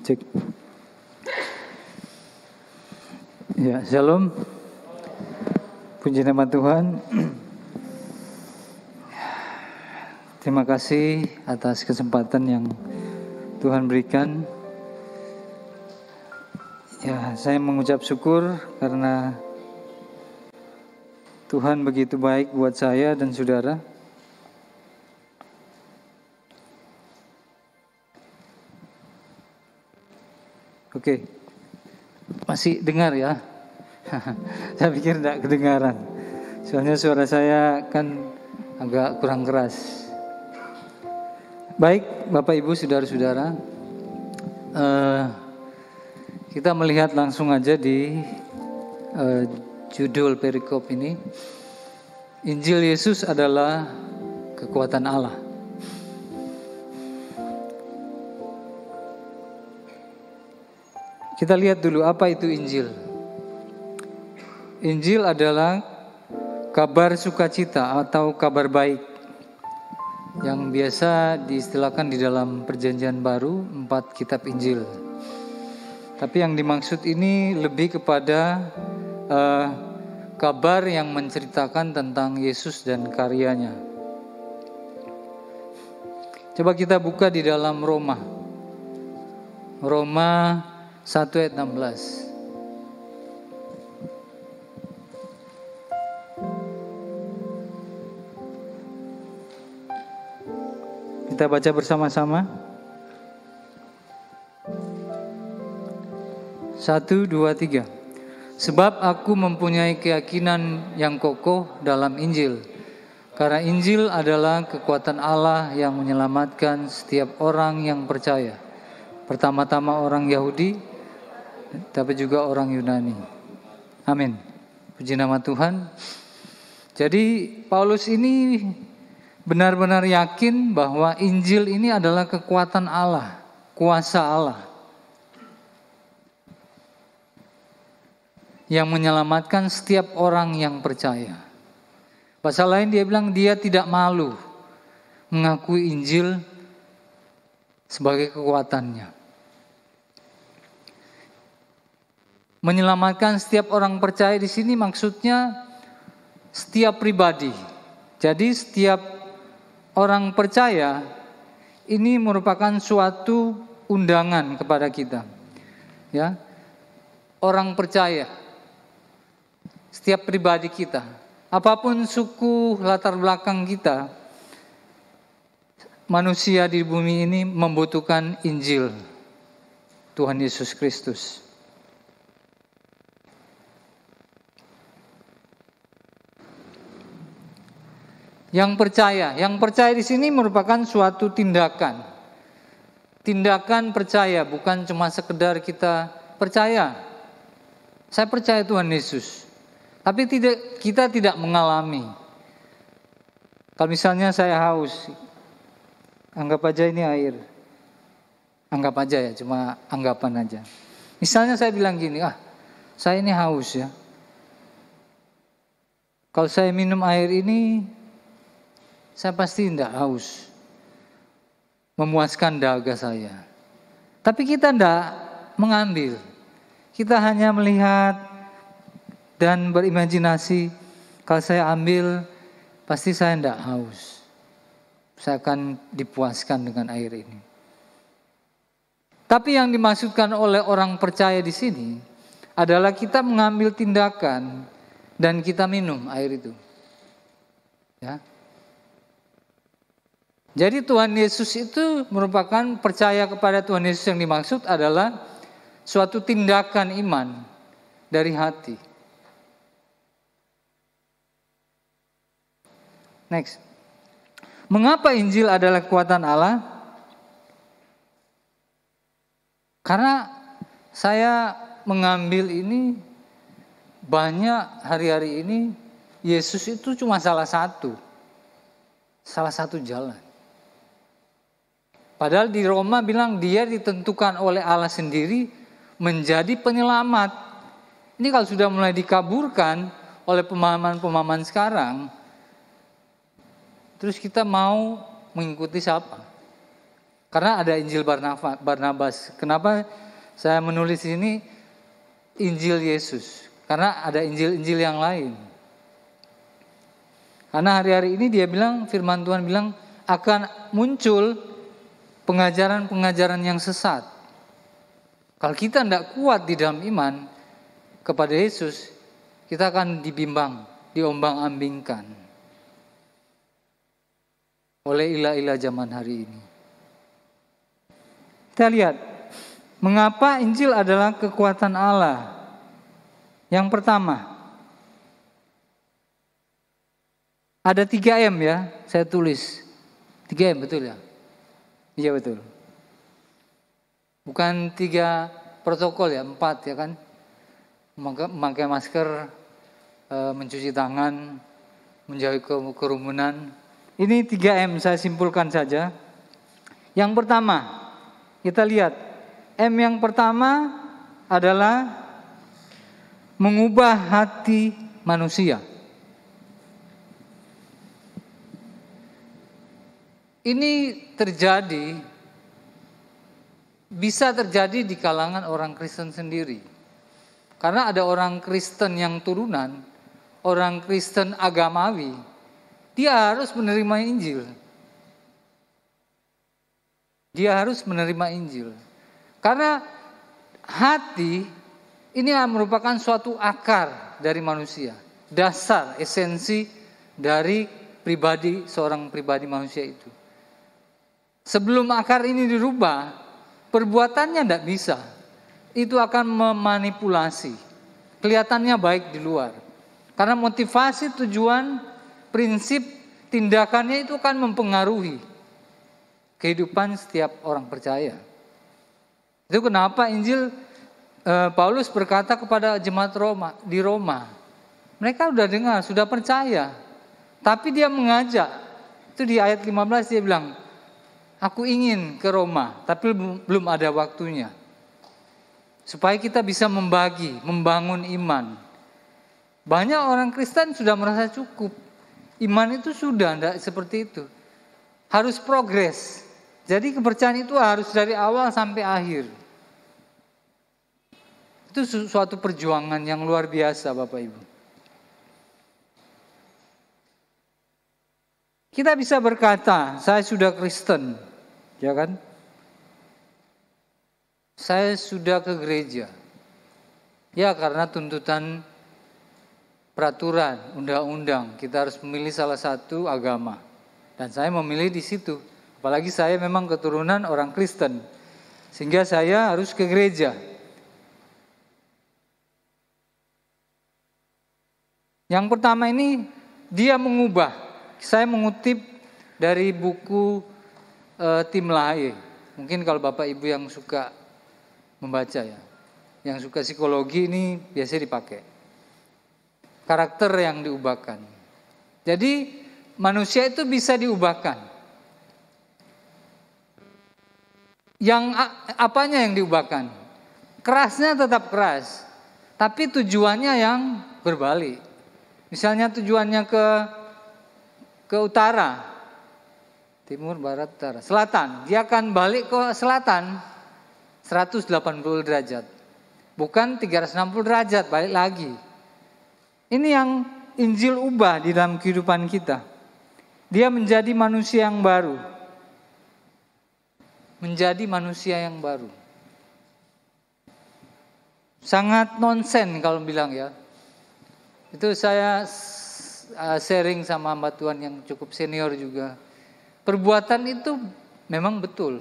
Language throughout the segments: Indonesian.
Cek. Ya, shalom. Puji nama Tuhan. Terima kasih atas kesempatan yang Tuhan berikan. Ya, saya mengucap syukur karena Tuhan begitu baik buat saya dan saudara. Oke, masih dengar ya? Saya pikir tidak kedengaran. Soalnya suara saya kan agak kurang keras. Baik, Bapak Ibu, saudara-saudara, kita melihat langsung aja di judul perikop ini. Injil Yesus adalah kekuatan Allah. Kita lihat dulu apa itu Injil. Injil adalah kabar sukacita atau kabar baik yang biasa diistilahkan di dalam Perjanjian Baru 4 kitab Injil. Tapi yang dimaksud ini lebih kepada kabar yang menceritakan tentang Yesus dan karyanya. Coba kita buka di dalam Roma 1 ayat 16. Kita baca bersama-sama. 1, 2, 3. Sebab aku mempunyai keyakinan yang kokoh dalam Injil. Karena Injil adalah kekuatan Allah yang menyelamatkan setiap orang yang percaya. Pertama-tama orang Yahudi, tapi juga orang Yunani. Amin. Puji nama Tuhan. Jadi Paulus ini benar-benar yakin bahwa Injil ini adalah kekuatan Allah, kuasa Allah yang menyelamatkan setiap orang yang percaya. Bahasa lain dia bilang dia tidak malu mengakui Injil sebagai kekuatannya. Menyelamatkan setiap orang percaya di sini maksudnya setiap pribadi. Jadi setiap orang percaya ini merupakan suatu undangan kepada kita. Ya. Orang percaya, setiap pribadi kita, apapun suku latar belakang kita, manusia di bumi ini membutuhkan Injil Tuhan Yesus Kristus. Yang percaya di sini merupakan suatu tindakan. Tindakan percaya, bukan cuma sekedar kita percaya. Saya percaya Tuhan Yesus. Tapi kita tidak mengalami. Kalau misalnya saya haus, anggap aja ini air. Anggap aja ya, cuma anggapan aja. Misalnya saya bilang gini, saya ini haus ya. Kalau saya minum air ini, saya pasti tidak haus, memuaskan dahaga saya. Tapi kita tidak mengambil. Kita hanya melihat dan berimajinasi, kalau saya ambil, pasti saya tidak haus. Saya akan dipuaskan dengan air ini. Tapi yang dimaksudkan oleh orang percaya di sini adalah kita mengambil tindakan dan kita minum air itu. Ya. Jadi Tuhan Yesus itu merupakan percaya kepada Tuhan Yesus yang dimaksud adalah suatu tindakan iman dari hati. Next. Mengapa Injil adalah kekuatan Allah? Karena saya mengambil ini banyak hari-hari ini Yesus itu cuma salah satu jalan. Padahal di Roma bilang dia ditentukan oleh Allah sendiri menjadi penyelamat. Ini kalau sudah mulai dikaburkan oleh pemahaman-pemahaman sekarang, terus kita mau mengikuti siapa? Karena ada Injil Barnabas. Kenapa saya menulis ini Injil Yesus? Karena ada Injil-Injil yang lain. Karena hari-hari ini dia bilang, firman Tuhan bilang akan muncul pengajaran-pengajaran yang sesat. Kalau kita tidak kuat di dalam iman kepada Yesus, kita akan dibimbang, diombang-ambingkan oleh ilah-ilah zaman hari ini. Kita lihat, mengapa Injil adalah kekuatan Allah? Yang pertama, ada 3M ya, saya tulis. 3M betul ya? Iya betul. Bukan 3 protokol ya, 4 ya kan? Memakai masker, mencuci tangan, menjauhi kerumunan. Ini 3M, saya simpulkan saja. Yang pertama, kita lihat, M yang pertama adalah mengubah hati manusia. Ini bisa terjadi di kalangan orang Kristen sendiri. Karena ada orang Kristen yang turunan, orang Kristen agamawi, dia harus menerima Injil. Dia harus menerima Injil. Karena hati ini merupakan suatu akar dari manusia. Dasar, esensi dari seorang pribadi manusia itu. Sebelum akar ini dirubah, perbuatannya tidak bisa. Itu akan memanipulasi. Kelihatannya baik di luar. Karena motivasi, tujuan, prinsip, tindakannya itu akan mempengaruhi kehidupan setiap orang percaya. Itu kenapa Injil Paulus berkata kepada jemaat di Roma. Mereka sudah dengar, sudah percaya. Tapi dia mengajak. Itu di ayat 15 dia bilang, aku ingin ke Roma, tapi belum ada waktunya. Supaya kita bisa membangun iman. Banyak orang Kristen sudah merasa cukup. Iman itu sudah, tidak seperti itu. Harus progres. Jadi kepercayaan itu harus dari awal sampai akhir. Itu suatu perjuangan yang luar biasa Bapak Ibu. Kita bisa berkata, saya sudah Kristen, ya kan? Saya sudah ke gereja. Ya karena tuntutan peraturan, undang-undang, kita harus memilih salah satu agama. Dan saya memilih di situ. Apalagi saya memang keturunan orang Kristen. Sehingga saya harus ke gereja. Yang pertama ini dia mengubah. Saya mengutip dari buku Tim Lahaye. Mungkin kalau Bapak Ibu yang suka membaca ya. Yang suka psikologi ini biasanya dipakai. Karakter yang diubahkan. Jadi manusia itu bisa diubahkan. Yang apanya yang diubahkan? Kerasnya tetap keras, tapi tujuannya yang berbalik. Misalnya tujuannya ke utara, timur, barat, utara, selatan. Dia akan balik ke selatan 180 derajat. Bukan 360 derajat, balik lagi. Ini yang Injil ubah di dalam kehidupan kita. Dia menjadi manusia yang baru. Menjadi manusia yang baru. Sangat nonsen kalau bilang ya. Itu saya sharing sama hamba Tuhan yang cukup senior juga. Perbuatan itu memang betul.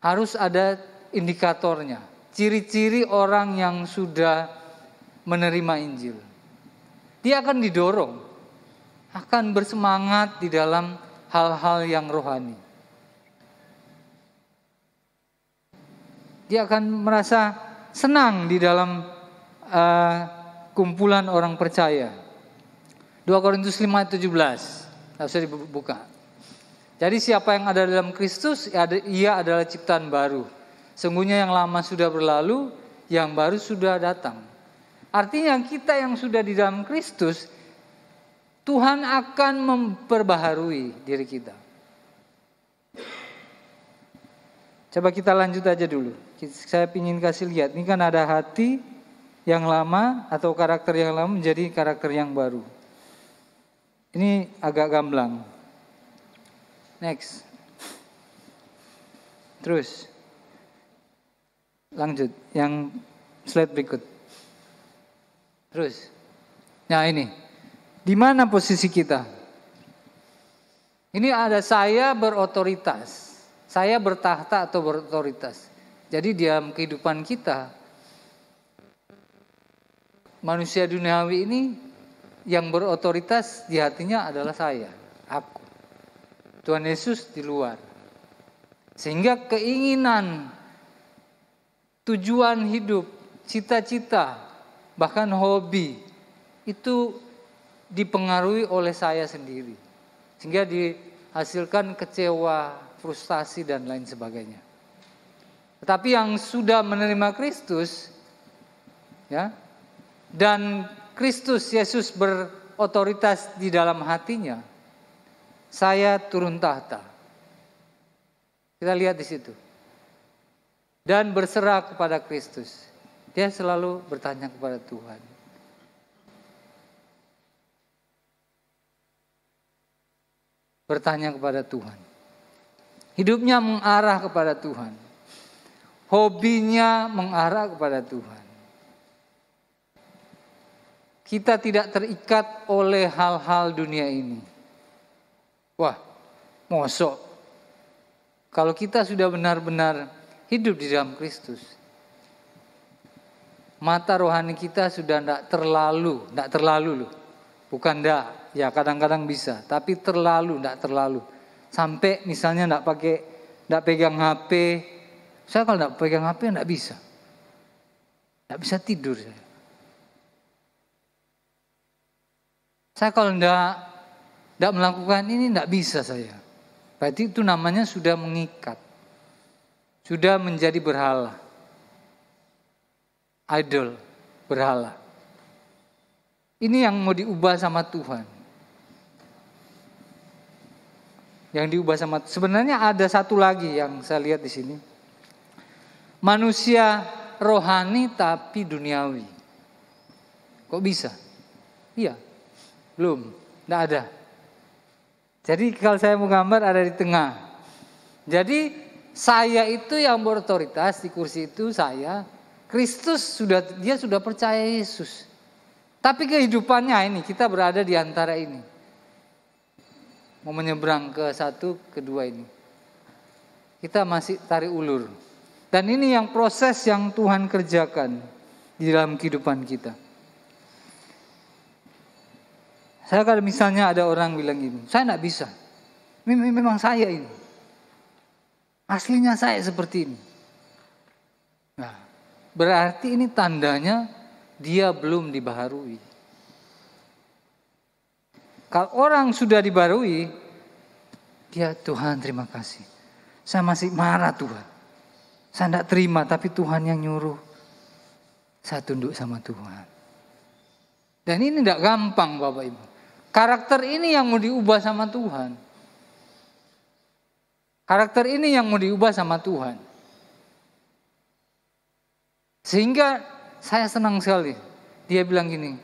Harus ada indikatornya. Ciri-ciri orang yang sudah menerima Injil. Dia akan didorong. Akan bersemangat di dalam hal-hal yang rohani. Dia akan merasa senang di dalam kumpulan orang percaya. 2 Korintus 5:17. Tidak usah dibuka. Jadi siapa yang ada dalam Kristus, ia adalah ciptaan baru. Sungguhnya yang lama sudah berlalu, yang baru sudah datang. Artinya kita yang sudah di dalam Kristus, Tuhan akan memperbaharui diri kita. Coba kita lanjut aja dulu. Saya ingin kasih lihat, ini kan ada hati yang lama atau karakter yang lama menjadi karakter yang baru. Ini agak gamblang. Next. Terus. Lanjut, yang slide berikut. Terus. Nah ini, di mana posisi kita? Ini ada saya berotoritas, saya bertahta atau berotoritas. Jadi dalam kehidupan kita, manusia duniawi ini yang berotoritas di hatinya adalah saya, aku. Tuhan Yesus di luar. Sehingga keinginan, tujuan hidup, cita-cita, bahkan hobi itu dipengaruhi oleh saya sendiri. Sehingga dihasilkan kecewa, frustasi dan lain sebagainya. Tetapi yang sudah menerima Kristus, ya, dan Kristus Yesus berotoritas di dalam hatinya, saya turun tahta. Kita lihat di situ. Dan berserah kepada Kristus. Dia selalu bertanya kepada Tuhan. Bertanya kepada Tuhan. Hidupnya mengarah kepada Tuhan. Hobinya mengarah kepada Tuhan. Kita tidak terikat oleh hal-hal dunia ini. Wah, mosok. Kalau kita sudah benar-benar hidup di dalam Kristus, mata rohani kita sudah tidak terlalu loh. Bukan enggak, ya kadang-kadang bisa, tapi tidak terlalu. Sampai misalnya enggak pegang HP. Saya kalau enggak pegang HP enggak bisa. Enggak bisa tidur saya. Saya kalau enggak melakukan ini enggak bisa saya. Berarti itu namanya sudah mengikat. Sudah menjadi berhala. Idol, berhala. Ini yang mau diubah sama Tuhan. Yang diubah sama, sebenarnya ada satu lagi yang saya lihat di sini. Manusia rohani tapi duniawi. Kok bisa? Iya. Belum, enggak ada. Jadi kalau saya mau gambar ada di tengah. Jadi saya itu yang berotoritas di kursi itu saya. Kristus dia sudah percaya Yesus. Tapi kehidupannya ini kita berada di antara ini. Mau menyeberang ke satu, kedua ini. Kita masih tarik ulur. Dan ini yang proses yang Tuhan kerjakan di dalam kehidupan kita. Saya kalau misalnya ada orang bilang gini, saya enggak bisa. Memang saya ini. Aslinya saya seperti ini. Nah, berarti ini tandanya dia belum dibaharui. Kalau orang sudah dibaharui, dia Tuhan terima kasih. Saya masih marah Tuhan. Saya tidak terima tapi Tuhan yang nyuruh. Saya tunduk sama Tuhan. Dan ini tidak gampang Bapak Ibu. Karakter ini yang mau diubah sama Tuhan. Karakter ini yang mau diubah sama Tuhan. Sehingga saya senang sekali. Dia bilang gini,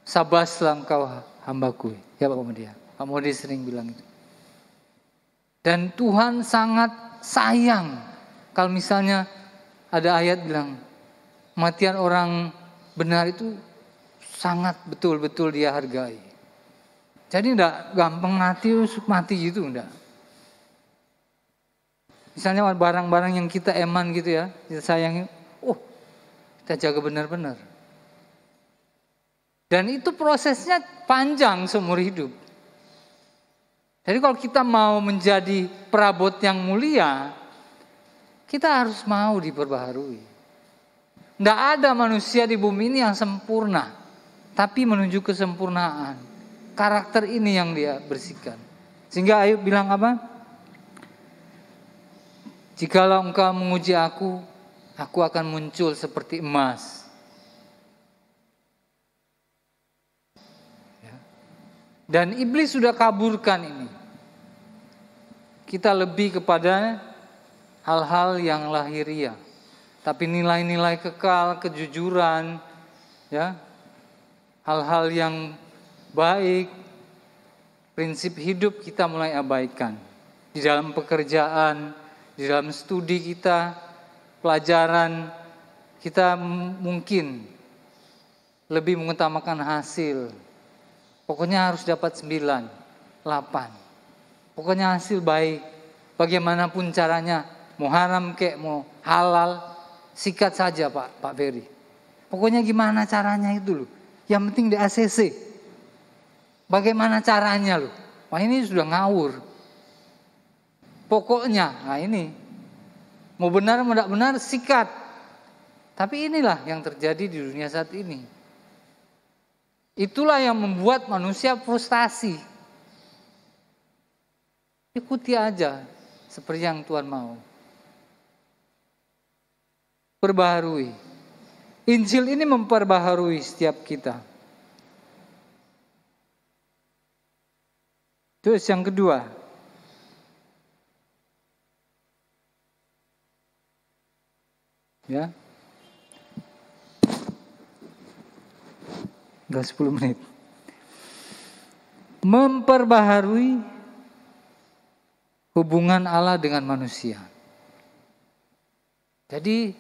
sabaslah engkau hambaku. Ya Pak Modi. Pak Modi sering bilang itu. Dan Tuhan sangat sayang. Kalau misalnya ada ayat bilang, kematian orang benar itu sangat betul-betul dia hargai. Jadi enggak gampang mati gitu enggak. Misalnya barang-barang yang kita eman gitu ya, kita sayangi, kita jaga benar-benar. Dan itu prosesnya panjang seumur hidup. Jadi kalau kita mau menjadi perabot yang mulia, kita harus mau diperbaharui. Tidak ada manusia di bumi ini yang sempurna, tapi menuju kesempurnaan. Karakter ini yang dia bersihkan. Sehingga Ayub bilang apa? Jikalau engkau menguji aku akan muncul seperti emas. Dan iblis sudah kaburkan ini. Kita lebih kepada hal-hal yang lahiriah. Tapi nilai-nilai kekal, kejujuran, ya, hal-hal yang baik, prinsip hidup kita mulai abaikan. Di dalam pekerjaan, di dalam studi kita, pelajaran, kita mungkin lebih mengutamakan hasil. Pokoknya harus dapat 9, 8. Pokoknya hasil baik. Bagaimanapun caranya, mau haram kek, mau halal, sikat saja Pak Ferry. Pokoknya gimana caranya itu loh. Yang penting di ACC. Bagaimana caranya loh. Wah ini sudah ngawur. Pokoknya, nah ini. Mau benar mau tidak benar, sikat. Tapi inilah yang terjadi di dunia saat ini. Itulah yang membuat manusia frustasi. Ikuti aja seperti yang Tuhan mau. Perbaharui. Injil ini memperbaharui setiap kita. Terus yang kedua. Ya. Udah 10 menit. Memperbaharui hubungan Allah dengan manusia. Jadi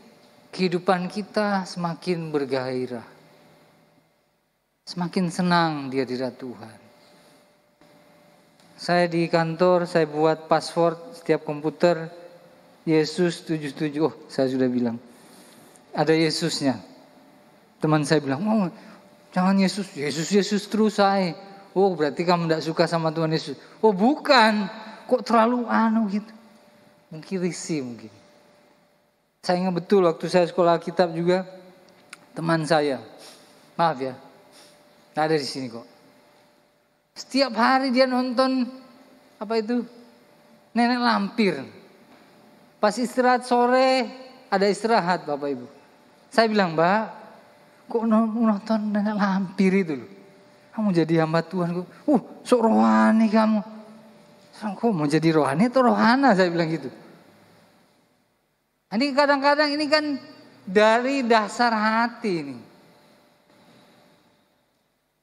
kehidupan kita semakin bergairah. Semakin senang di hadirat Tuhan. Saya di kantor, saya buat password setiap komputer Yesus 77. Oh, saya sudah bilang. Ada Yesusnya. Teman saya bilang, "Oh, jangan Yesus, Yesus terus saya." Oh, berarti kamu tidak suka sama Tuhan Yesus. Oh, bukan. Kok terlalu gitu. Mungkin risih mungkin. Saya ingat betul waktu saya sekolah Alkitab juga, teman saya, maaf ya, nggak ada di sini kok. Setiap hari dia nonton Nenek Lampir. Pas istirahat sore ada istirahat Bapak Ibu. Saya bilang, "Mbak, kok nonton Nenek Lampir itu loh? Kamu jadi hamba Tuhan kok. Sok rohani kamu. Kok mau jadi rohani atau rohana?" Saya bilang gitu. Ini kadang-kadang ini kan dari dasar hati ini.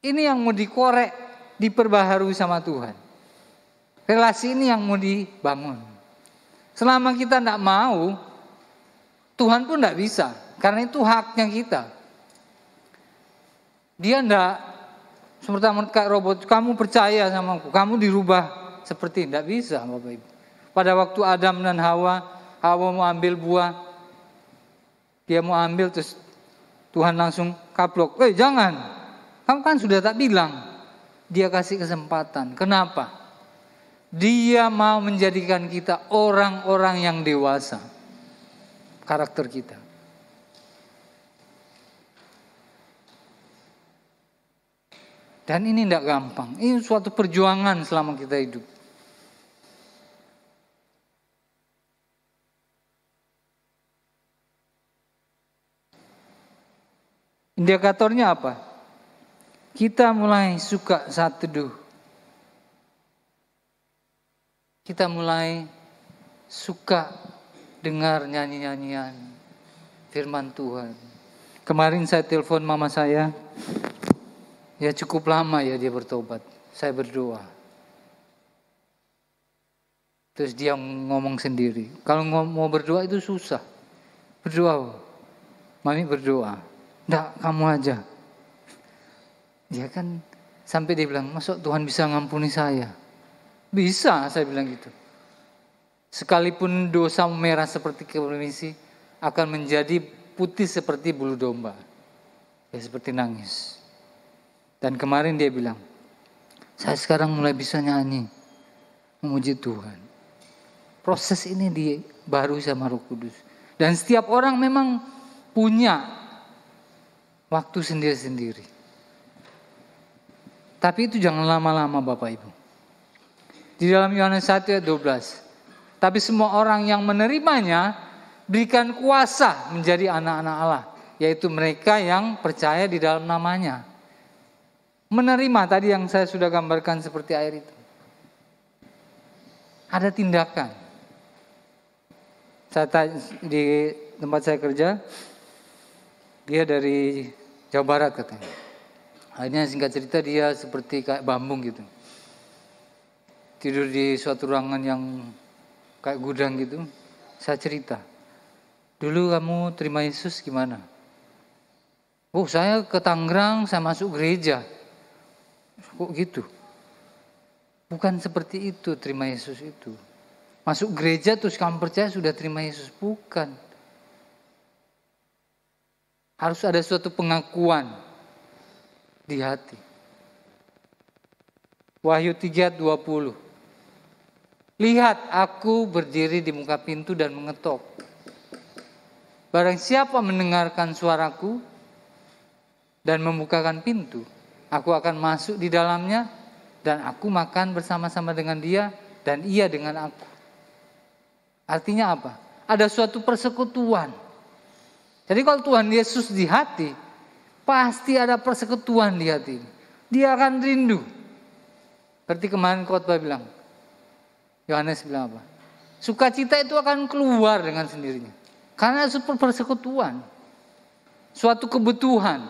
Ini yang mau dikorek, diperbaharui sama Tuhan. Relasi ini yang mau dibangun. Selama kita tidak mau, Tuhan pun tidak bisa. Karena itu haknya kita. Dia tidak seperti kayak robot, kamu percaya sama aku, kamu dirubah seperti ini. Tidak bisa Bapak Ibu. Pada waktu Adam dan Hawa mau ambil buah, dia mau ambil terus Tuhan langsung kaplok. Jangan, kamu kan sudah tak bilang. Dia kasih kesempatan. Kenapa? Dia mau menjadikan kita orang-orang yang dewasa. Karakter kita. Dan ini tidak gampang. Ini suatu perjuangan selama kita hidup. Indikatornya apa? Kita mulai suka saat teduh. Kita mulai suka dengar nyanyi-nyanyian firman Tuhan. Kemarin saya telepon mama saya. Ya cukup lama ya dia bertobat. Saya berdoa. Terus dia ngomong sendiri. Kalau mau berdoa itu susah. Berdoa. Mami berdoa. Nggak, kamu aja. Dia kan sampai dia bilang, "Masuk Tuhan bisa ngampuni saya?" Bisa, saya bilang gitu. Sekalipun dosa merah seperti kemermisi akan menjadi putih seperti bulu domba. Ya seperti nangis. Dan kemarin dia bilang, "Saya sekarang mulai bisa nyanyi, memuji Tuhan." Proses ini baru sama Roh Kudus. Dan setiap orang memang punya waktu sendiri-sendiri. Tapi itu jangan lama-lama Bapak Ibu. Di dalam Yohanes 1 ayat 12. Tapi semua orang yang menerimanya berikan kuasa menjadi anak-anak Allah. Yaitu mereka yang percaya di dalam namanya. Menerima tadi yang saya sudah gambarkan seperti air itu. Ada tindakan. di tempat saya kerja, dia dari Jawa Barat katanya. Akhirnya singkat cerita dia seperti kayak bambung gitu. Tidur di suatu ruangan yang kayak gudang gitu. Saya cerita, dulu kamu terima Yesus gimana? Oh, saya ke Tangerang, saya masuk gereja. Kok gitu? Bukan seperti itu terima Yesus itu. Masuk gereja terus kamu percaya sudah terima Yesus. Bukan. Harus ada suatu pengakuan di hati. Wahyu 3:20. Lihat, aku berdiri di muka pintu dan mengetok. Barang siapa mendengarkan suaraku dan membukakan pintu, aku akan masuk di dalamnya dan aku makan bersama-sama dengan dia dan ia dengan aku. Artinya apa? Ada suatu persekutuan. Jadi kalau Tuhan Yesus di hati, pasti ada persekutuan di hati. Dia akan rindu. Seperti kemarin khotbah bilang, Yohanes bilang apa? Sukacita itu akan keluar dengan sendirinya. Karena super persekutuan. Suatu kebutuhan.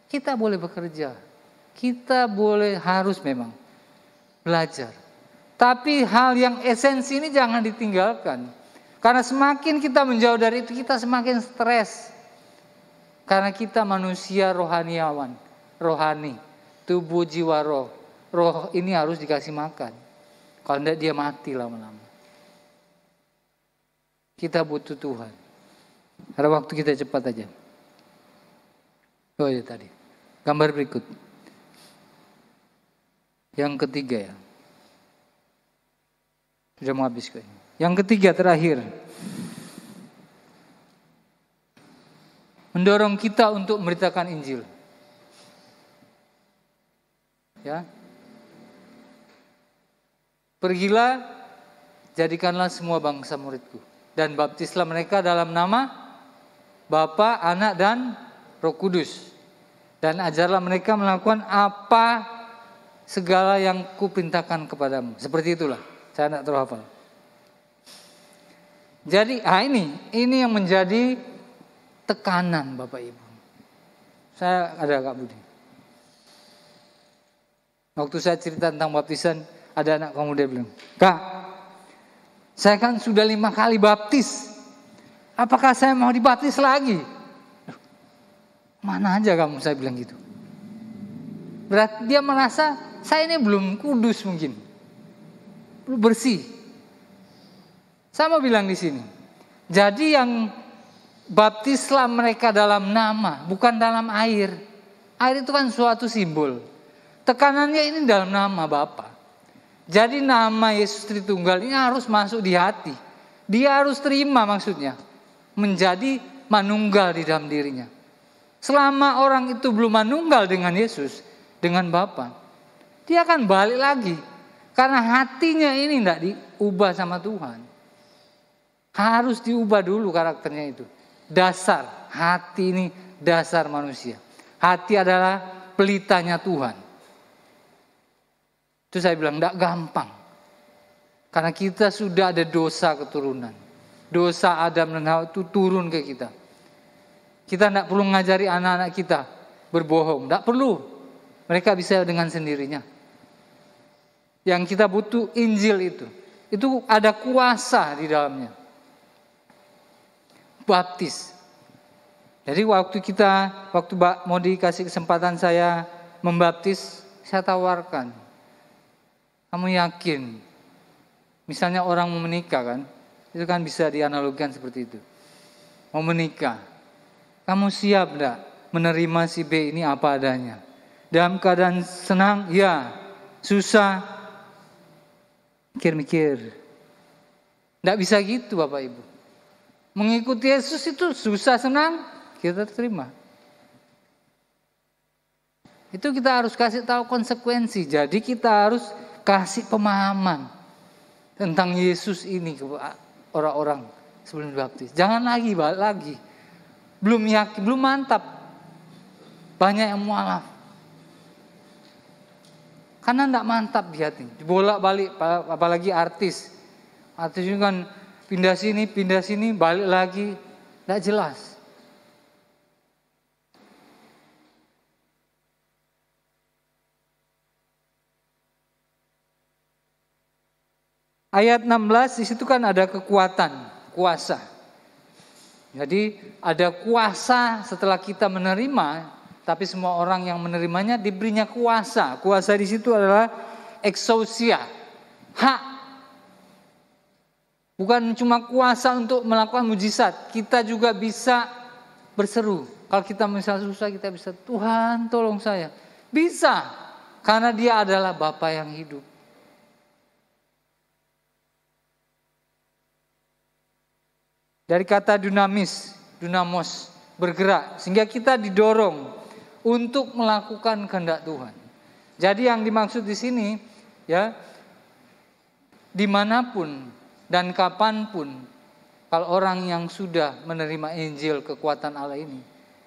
Kita boleh bekerja. Kita boleh harus memang belajar. Tapi hal yang esensi ini jangan ditinggalkan. Karena semakin kita menjauh dari itu, kita semakin stres. Karena kita manusia rohaniawan. Rohani. Tubuh, jiwa, roh. Roh ini harus dikasih makan. Kalau tidak dia mati lama-lama. Kita butuh Tuhan. Ada waktu kita cepat aja. Oh ya tadi. Gambar berikut. Yang ketiga ya. Sudah mau habis kayaknya. Yang ketiga terakhir. Mendorong kita untuk memberitakan Injil. Ya. Pergilah, jadikanlah semua bangsa muridku. Dan baptislah mereka dalam nama Bapa, Anak, dan Roh Kudus. Dan ajarlah mereka melakukan apa segala yang kuperintahkan kepadamu. Seperti itulah. Saya tidak terlalu hafal. Jadi ini yang menjadi tekanan Bapak Ibu. Saya ada Kak Budi. Waktu saya cerita tentang baptisan, ada anak kamu dia bilang, Kak, saya kan sudah 5 kali baptis. Apakah saya mau dibaptis lagi? Mana aja kamu, saya bilang gitu. Berarti dia merasa saya ini belum kudus mungkin. Belum bersih. Saya mau bilang di sini. Jadi yang baptislah mereka dalam nama, bukan dalam air. Air itu kan suatu simbol. Tekanannya ini dalam nama Bapa. Jadi nama Yesus Tritunggal ini harus masuk di hati. Dia harus terima maksudnya. Menjadi manunggal di dalam dirinya. Selama orang itu belum manunggal dengan Yesus, dengan Bapa, dia akan balik lagi. Karena hatinya ini tidak diubah sama Tuhan. Harus diubah dulu karakternya itu. Dasar, hati ini dasar manusia. Hati adalah pelitanya Tuhan. Itu saya bilang tidak gampang. Karena kita sudah ada dosa keturunan. Dosa Adam dan Hawa itu turun ke kita. Kita tidak perlu mengajari anak-anak kita berbohong. Tidak perlu. Mereka bisa dengan sendirinya. Yang kita butuh Injil itu. Itu ada kuasa di dalamnya. Baptis. Jadi waktu mau dikasih kesempatan saya membaptis, saya tawarkan. Kamu yakin? Misalnya orang mau menikah kan, itu kan bisa dianalogikan seperti itu. Mau menikah, kamu siap enggak menerima si B ini apa adanya? Dalam keadaan senang, ya. Susah, mikir-mikir. Enggak bisa gitu Bapak Ibu. Mengikuti Yesus itu susah senang, kita terima. Itu kita harus kasih tahu konsekuensi. Jadi kita harus kasih pemahaman tentang Yesus ini ke orang-orang sebelum dibaptis. Jangan lagi, balik lagi. Belum yakin, belum mantap. Banyak yang mualaf. Karena tidak mantap di hati. Dibolak-balik, apalagi artis. Artis itu kan pindah sini, balik lagi, tidak jelas. Ayat 16 di situ kan ada kekuatan, kuasa. Jadi ada kuasa setelah kita menerima, tapi semua orang yang menerimanya diberinya kuasa. Kuasa di situ adalah exousia, hak. Bukan cuma kuasa untuk melakukan mujizat, kita juga bisa berseru. Kalau kita misalnya susah, kita bisa, Tuhan tolong saya. Bisa, karena Dia adalah Bapa yang hidup. Dari kata dunamos, bergerak. Sehingga kita didorong untuk melakukan kehendak Tuhan. Jadi yang dimaksud di sini, ya, dimanapun dan kapanpun, kalau orang yang sudah menerima Injil kekuatan Allah ini,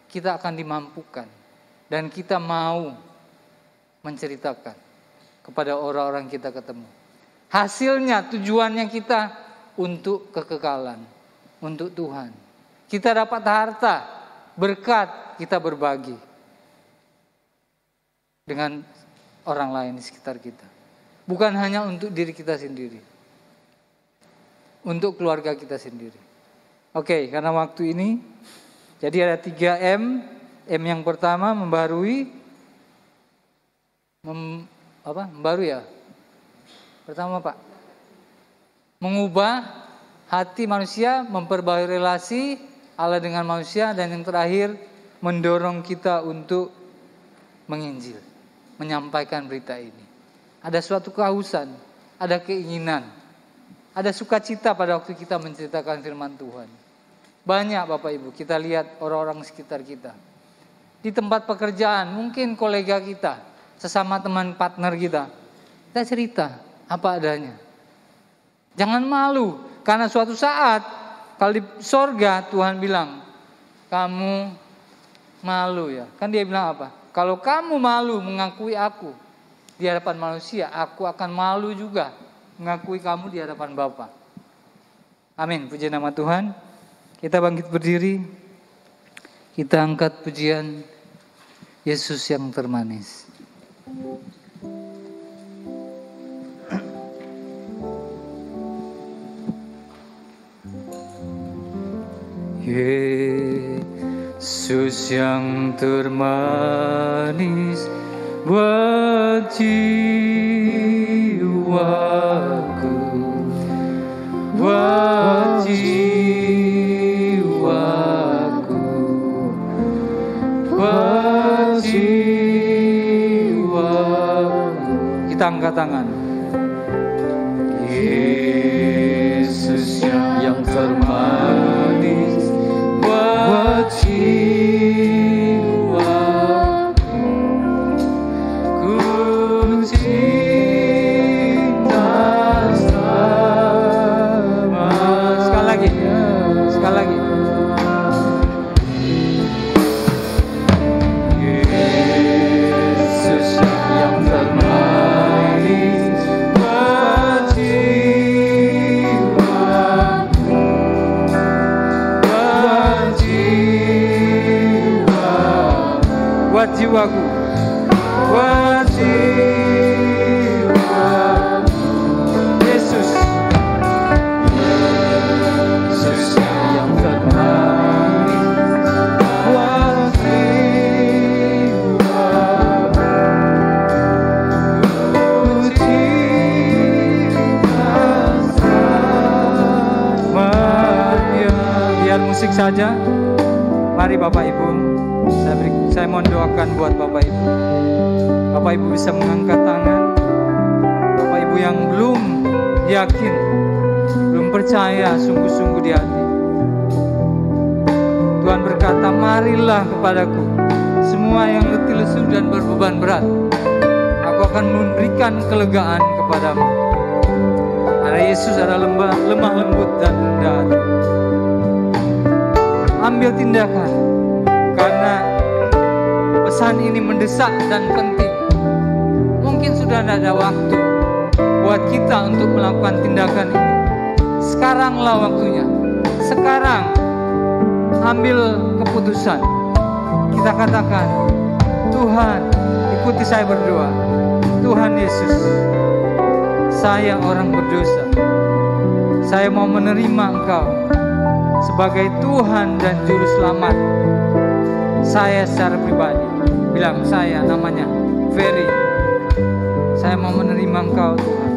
kita akan dimampukan. Dan kita mau menceritakan kepada orang-orang kita ketemu. Hasilnya, tujuannya kita untuk kekekalan. Untuk Tuhan. Kita dapat harta, berkat, kita berbagi dengan orang lain di sekitar kita. Bukan hanya untuk diri kita sendiri. Untuk keluarga kita sendiri. Oke, karena waktu ini, jadi ada 3 M. M yang pertama membarui. Membarui ya? Pertama Pak. Mengubah hati manusia, memperbaiki relasi Allah dengan manusia, dan yang terakhir mendorong kita untuk menginjil, menyampaikan berita ini. Ada suatu kehausan, ada keinginan, ada sukacita pada waktu kita menceritakan firman Tuhan. Banyak Bapak Ibu, kita lihat orang-orang sekitar kita. Di tempat pekerjaan, mungkin kolega kita, sesama teman partner kita cerita apa adanya. Jangan malu. Karena suatu saat, kalau di sorga Tuhan bilang, kamu malu ya. Kan Dia bilang apa? Kalau kamu malu mengakui aku di hadapan manusia, aku akan malu juga mengakui kamu di hadapan Bapa. Amin, puji nama Tuhan. Kita bangkit berdiri, kita angkat pujian Yesus yang termanis. Yesus yang termanis buat jiwaku, buat jiwaku, buat jiwaku. Kita angkat tangan. Yesus yang termanis buat jiwaku, ku cinta sama. Sekali lagi. Yesus yang termanis buat jiwaku, buat jiwaku, buat jiwaku. Yesus yang termanis buat jiwaku, ku cinta samanya. Biar musik saja. Mari Bapak Ibu, saya mohon doakan buat Bapak Ibu. Bapak Ibu bisa mengangkat tangan. Bapak Ibu yang belum yakin, belum percaya sungguh-sungguh di hati. Tuhan berkata, marilah kepadaku semua yang letih lesu dan berbeban berat. Aku akan memberikan kelegaan kepadamu. Karena Yesus adalah lemah lembut dan rendah hati. Ambil tindakan, karena pesan ini mendesak dan penting. Mungkin sudah tidak ada waktu buat kita untuk melakukan tindakan ini. Sekaranglah waktunya. Sekarang ambil keputusan. Kita katakan, Tuhan, ikuti saya berdoa. Tuhan Yesus, saya orang berdosa. Saya mau menerima Engkau sebagai Tuhan dan Juru Selamat saya secara pribadi. Bilang, saya namanya Ferry. Saya mau menerima Engkau, Tuhan.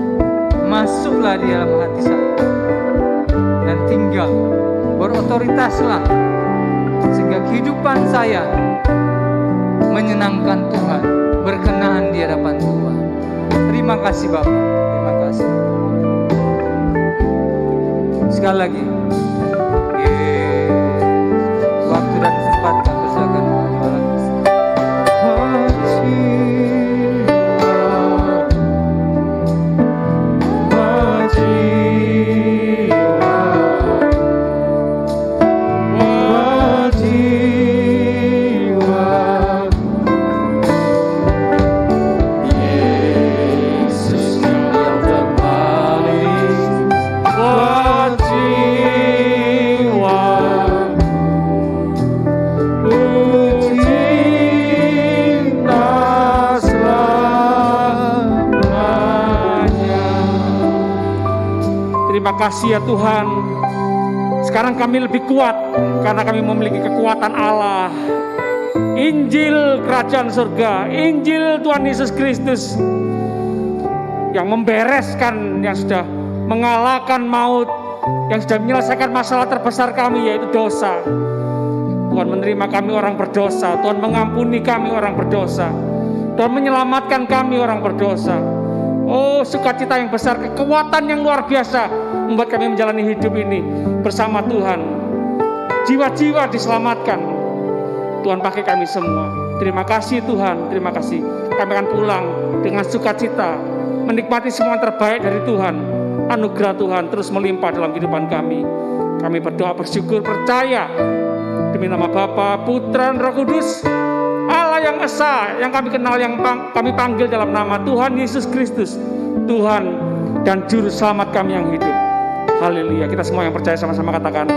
Masuklah di dalam hati saya dan tinggal, berotoritaslah, sehingga kehidupan saya menyenangkan Tuhan, berkenan di hadapan Tuhan. Terima kasih Bapak, terima kasih. Sekali lagi, waktu dan tempat kami persilakan. Terima kasih ya Tuhan. Sekarang kami lebih kuat karena kami memiliki kekuatan Allah. Injil Kerajaan Surga, Injil Tuhan Yesus Kristus yang membereskan, yang sudah mengalahkan maut, yang sudah menyelesaikan masalah terbesar kami, yaitu dosa. Tuhan menerima kami orang berdosa, Tuhan mengampuni kami orang berdosa, Tuhan menyelamatkan kami orang berdosa. Oh, sukacita yang besar, kekuatan yang luar biasa membuat kami menjalani hidup ini bersama Tuhan. Jiwa-jiwa diselamatkan. Tuhan pakai kami semua. Terima kasih Tuhan, terima kasih. Kami akan pulang dengan sukacita, menikmati semua yang terbaik dari Tuhan. Anugerah Tuhan terus melimpah dalam kehidupan kami. Kami berdoa, bersyukur, percaya demi nama Bapa, Putra, dan Roh Kudus, Allah yang esa, yang kami kenal, yang kami panggil dalam nama Tuhan Yesus Kristus, Tuhan dan Juru Selamat kami yang hidup. Haleluya. Kita semua yang percaya sama-sama katakan